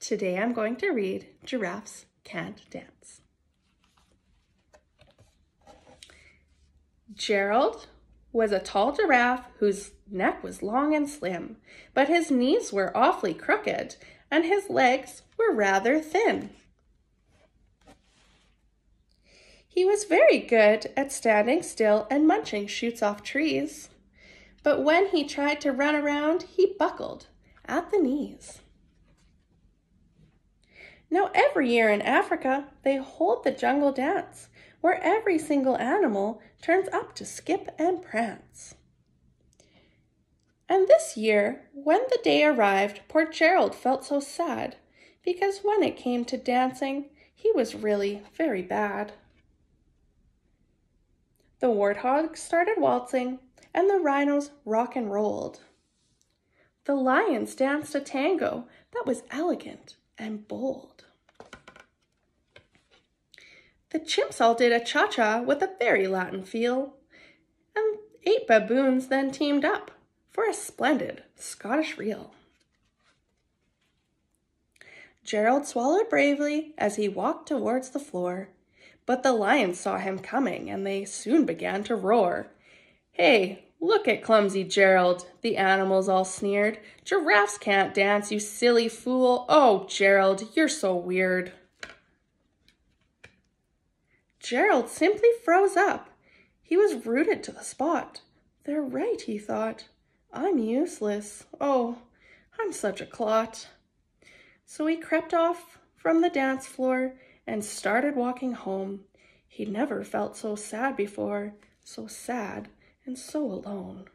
Today I'm going to read Giraffes Can't Dance. Gerald was a tall giraffe whose neck was long and slim, but his knees were awfully crooked and his legs were rather thin. He was very good at standing still and munching shoots off trees, but when he tried to run around, he buckled at the knees. Now every year in Africa, they hold the jungle dance, where every single animal turns up to skip and prance. And this year, when the day arrived, poor Gerald felt so sad, because when it came to dancing, he was really very bad. The warthogs started waltzing, and the rhinos rock and rolled. The lions danced a tango that was elegant and bold. The chimps all did a cha-cha with a very Latin feel, and 8 baboons then teamed up for a splendid Scottish reel. Gerald swallowed bravely as he walked towards the floor, but the lions saw him coming and they soon began to roar. "Hey, look at clumsy Gerald," the animals all sneered. "Giraffes can't dance, you silly fool. Oh, Gerald, you're so weird." Gerald simply froze up. He was rooted to the spot. "They're right," he thought. "I'm useless. Oh, I'm such a clot." So he crept off from the dance floor and started walking home. He never felt so sad before, so sad and so alone.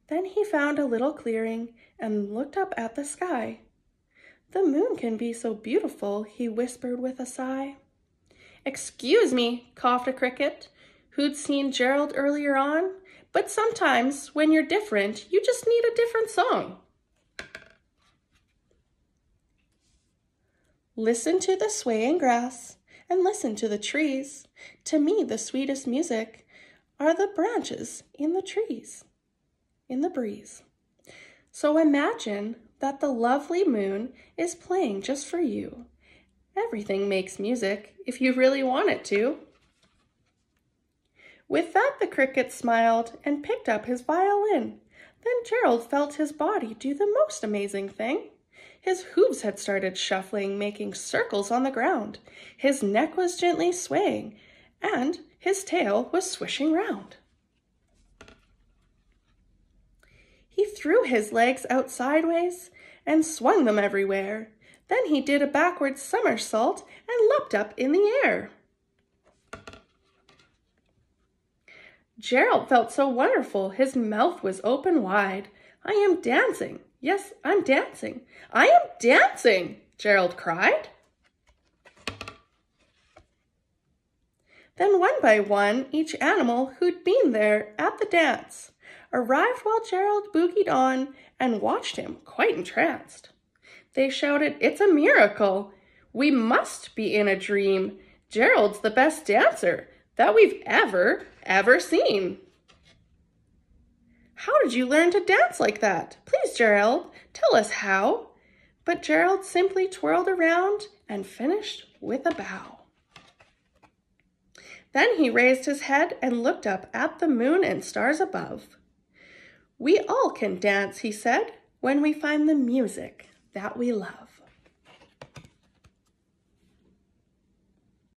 Then he found a little clearing and looked up at the sky. "The moon can be so beautiful," he whispered with a sigh. "Excuse me," coughed a cricket, who'd seen Gerald earlier on, "but sometimes when you're different, you just need a different song." Listen to the swaying grass and listen to the trees. To me, the sweetest music are the branches in the trees, in the breeze. So imagine that the lovely moon is playing just for you. Everything makes music if you really want it to. With that, the cricket smiled and picked up his violin. Then Gerald felt his body do the most amazing thing. His hooves had started shuffling, making circles on the ground. His neck was gently swaying, and his tail was swishing round. He threw his legs out sideways and swung them everywhere. Then he did a backward somersault and leapt up in the air. Gerald felt so wonderful, his mouth was open wide. "I am dancing. Yes, I'm dancing. I am dancing," Gerald cried. Then one by one, each animal who'd been there at the dance arrived while Gerald boogied on and watched him quite entranced. They shouted, "It's a miracle. We must be in a dream. Gerald's the best dancer that we've ever seen. How did you learn to dance like that? Please, Gerald, tell us how." But Gerald simply twirled around and finished with a bow. Then he raised his head and looked up at the moon and stars above. "We all can dance," he said, "when we find the music that we love."